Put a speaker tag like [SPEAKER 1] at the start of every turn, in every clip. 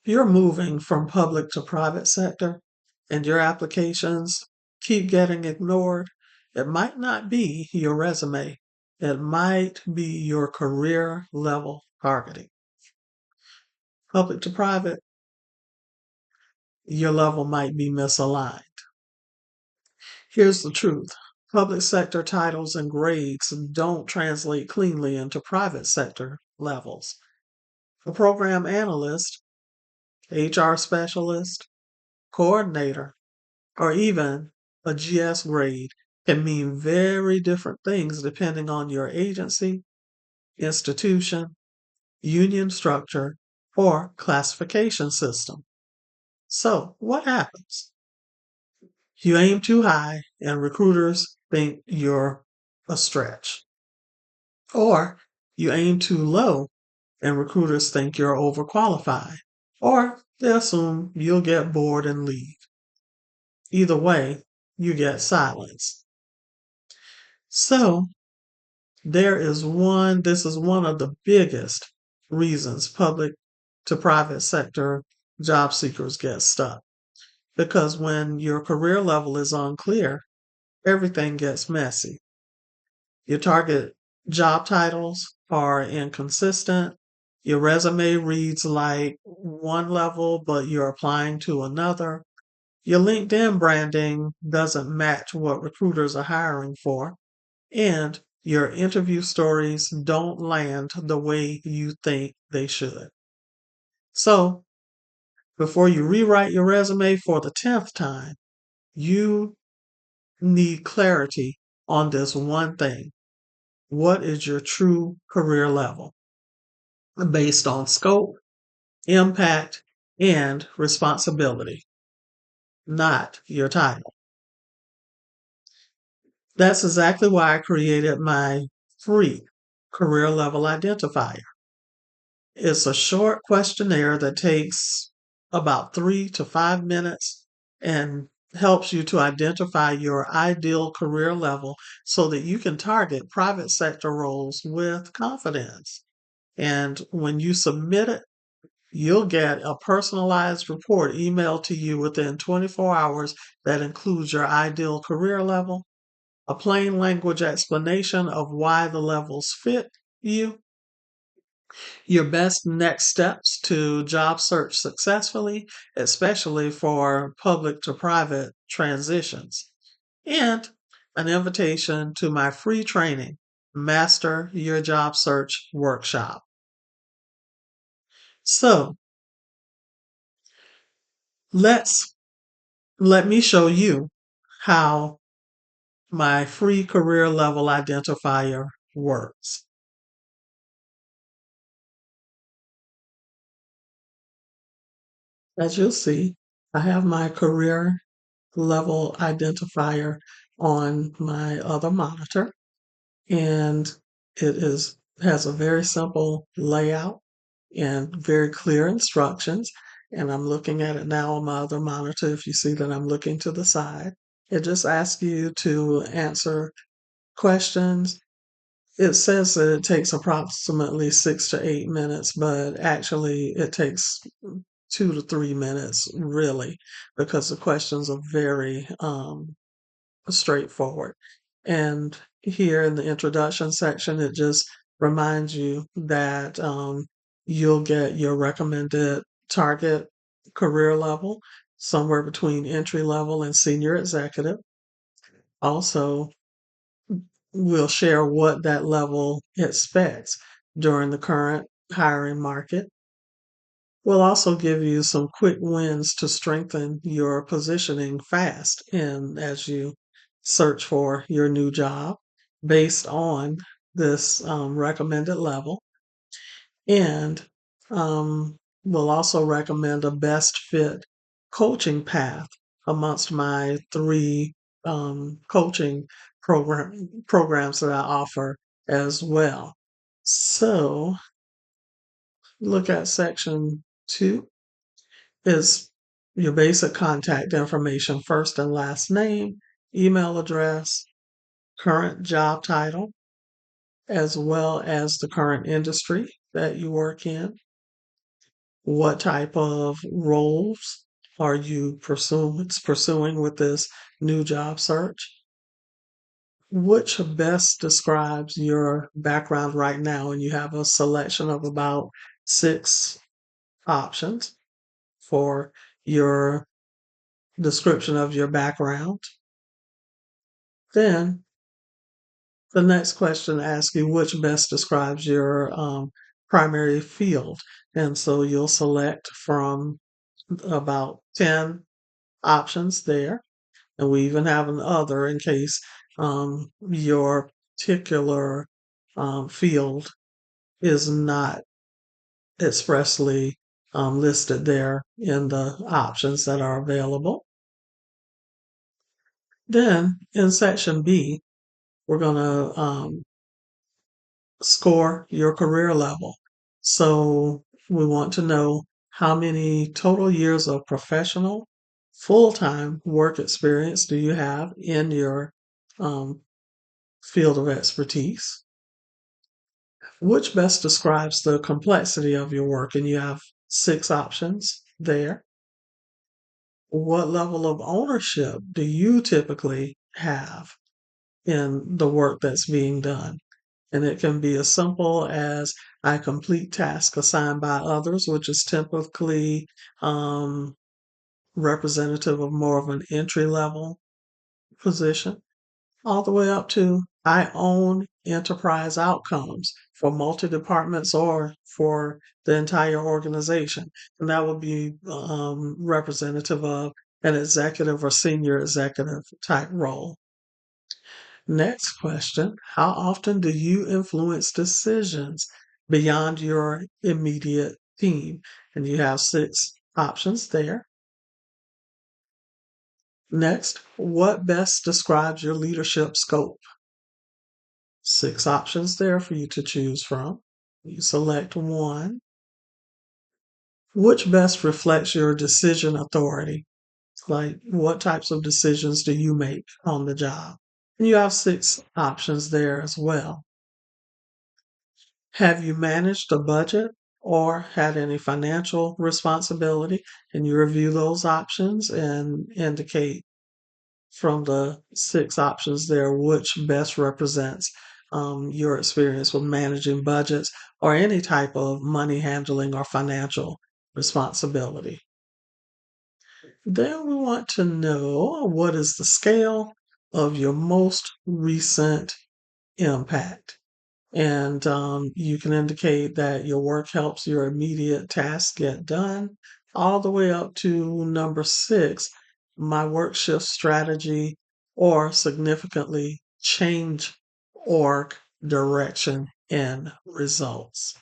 [SPEAKER 1] you're moving from public to private sector and your applications keep getting ignored, it might not be your resume. It might be your career level targeting. Public to private, your level might be misaligned. Here's the truth. Public sector titles and grades don't translate cleanly into private sector levels. A program analyst, HR specialist, coordinator, or even a GS grade can mean very different things depending on your agency, institution, union structure, or classification system. So, what happens? You aim too high, and recruiters think you're a stretch. Or you aim too low, and recruiters think you're overqualified. Or they assume you'll get bored and leave. Either way, you get silence. So, this is one of the biggest reasons public to private sector job seekers get stuck. Because when your career level is unclear, everything gets messy. Your target job titles are inconsistent. Your resume reads like one level, but you're applying to another. Your LinkedIn branding doesn't match what recruiters are hiring for. And your interview stories don't land the way you think they should. So, before you rewrite your resume for the 10th time, you need clarity on this one thing. What is your true career level based on scope, impact, and responsibility, not your title? That's exactly why I created my free career level identifier. It's a short questionnaire that takes about 3 to 5 minutes and helps you to identify your ideal career level so that you can target private sector roles with confidence. And when you submit it, you'll get a personalized report emailed to you within 24 hours that includes your ideal career level, a plain language explanation of why the levels fit you, your best next steps to job search successfully, especially for public to private transitions, and an invitation to my free training, Master Your Job Search Workshop. So let's let me show you how my free career level identifier works. As you'll see, I have my career level identifier on my other monitor, and it is has a very simple layout and very clear instructions. And I'm looking at it now on my other monitor. If you see that I'm looking to the side, it just asks you to answer questions. It says that it takes approximately 6 to 8 minutes, but actually it takes 2 to 3 minutes, really, because the questions are very straightforward. And here in the introduction section, it just reminds you that you'll get your recommended target career level somewhere between entry level and senior executive. Also, we'll share what that level expects during the current hiring market. We'll also give you some quick wins to strengthen your positioning fast and as you search for your new job based on this recommended level. And we'll also recommend a best fit coaching path amongst my three coaching programs that I offer as well. So look at section 2 is your basic contact information, first and last name, email address, current job title, as well as the current industry that you work in. What type of roles are you pursuing with this new job search? Which best describes your background right now? And you have a selection of about 6 options for your description of your background. Then the next question asks you which best describes your primary field. And so you'll select from about 10 options there. And we even have an other in case your particular field is not expressly listed there in the options that are available. Then in section B, we're going to score your career level. So we want to know how many total years of professional full-time work experience do you have in your um, field of expertise? Which best describes the complexity of your work? And you have 6 options there. What level of ownership do you typically have in the work that's being done? And it can be as simple as I complete tasks assigned by others, which is typically um, representative of more of an entry level position, all the way up to I own enterprise outcomes for multi departments or for the entire organization. And that would be representative of an executive or senior executive type role. Next question. How often do you influence decisions beyond your immediate team? And you have 6 options there. Next, what best describes your leadership scope? 6 options there for you to choose from. You select one. Which best reflects your decision authority? Like, what types of decisions do you make on the job? And you have 6 options there as well. Have you managed a budget or had any financial responsibility? And you review those options and indicate from the 6 options there which best represents your experience with managing budgets or any type of money handling or financial responsibility. Then we want to know what is the scale of your most recent impact. And you can indicate that your work helps your immediate tasks get done, all the way up to number 6, my work shift strategy or significantly change org direction and results.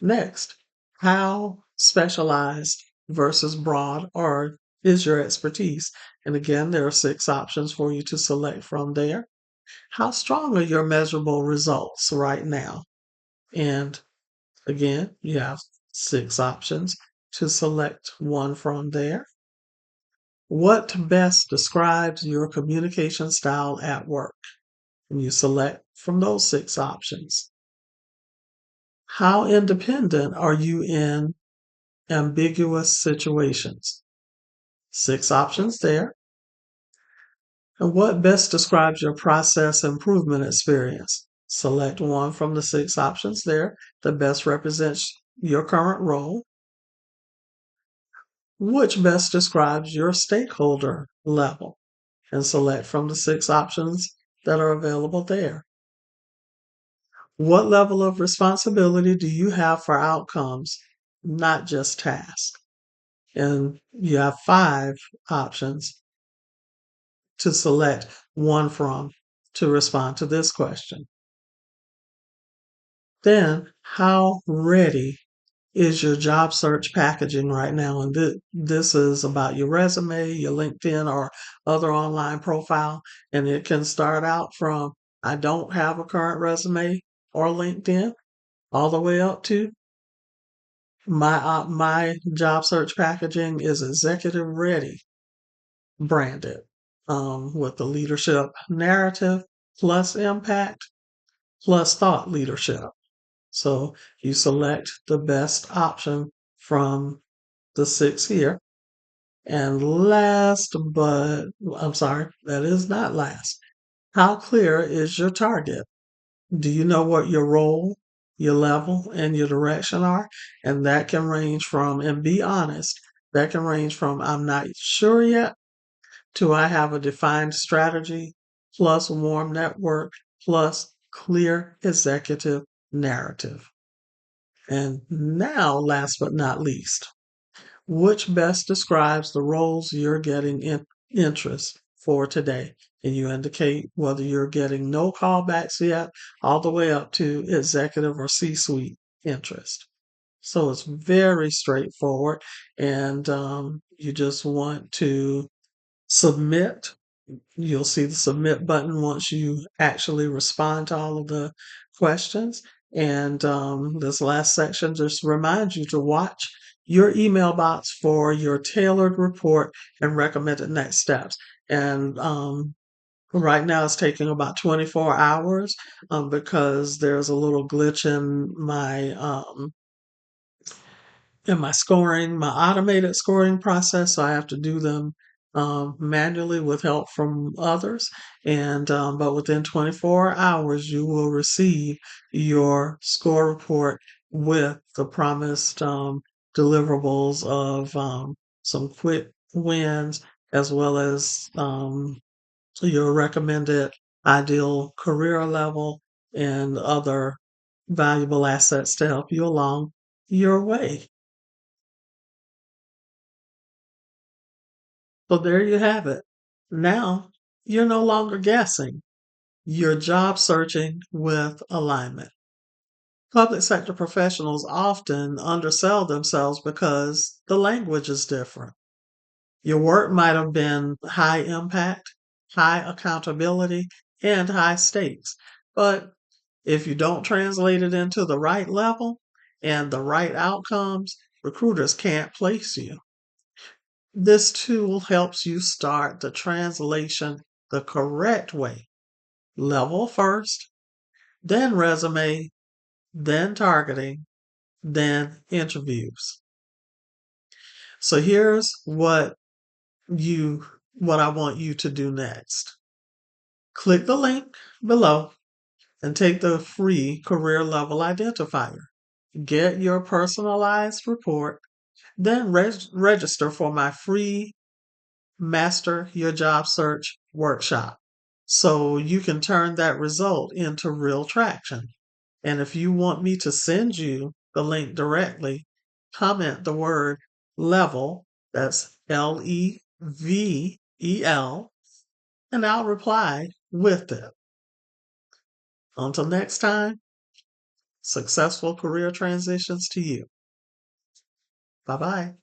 [SPEAKER 1] Next, how specialized versus broad or is your expertise? And again, there are 6 options for you to select from there. How strong are your measurable results right now? And again, you have 6 options to select one from there. What best describes your communication style at work? And you select from those 6 options. How independent are you in ambiguous situations? 6 options there. And what best describes your process improvement experience? Select one from the 6 options there that best represents your current role. Which best describes your stakeholder level? And select from the 6 options that are available there. What level of responsibility do you have for outcomes, not just tasks? And you have 5 options to select one from to respond to this question. Then, how ready is your job search packaging right now? And this is about your resume, your LinkedIn, or other online profile. And it can start out from I don't have a current resume or LinkedIn, all the way up to my job search packaging is executive ready branded with the leadership narrative plus impact plus thought leadership. So you select the best option from the 6 here. And last, but I'm sorry, that is not last. How clear is your target? Do you know what your role, your level, and your direction are? And that can range from, and be honest, that can range from I'm not sure yet to I have a defined strategy plus warm network plus clear executive narrative. And now, last but not least, which best describes the roles you're getting interest for today? And you indicate whether you're getting no callbacks yet, all the way up to executive or C suite interest. So it's very straightforward. And you just want to submit. You'll see the submit button once you actually respond to all of the questions. And this last section just reminds you to watch your email box for your tailored report and recommended next steps. And right now it's taking about 24 hours because there's a little glitch in my scoring, my automated scoring process. So I have to do them manually with help from others. And but within 24 hours, you will receive your score report with the promised deliverables of some quick wins as well as your recommended ideal career level and other valuable assets to help you along your way. So there you have it. Now you're no longer guessing. You're job searching with alignment. Public sector professionals often undersell themselves because the language is different. Your work might have been high impact, high accountability, and high stakes. But if you don't translate it into the right level and the right outcomes, recruiters can't place you. This tool helps you start the translation the correct way. Level first, then resume, then targeting, then interviews. So here's what I want you to do next. Click the link below and take the free career level identifier. Get your personalized report, then register for my free Master Your Job Search workshop. So you can turn that result into real traction. And if you want me to send you the link directly, comment the word level, that's Level, and I'll reply with it. Until next time, successful career transitions to you. Bye bye.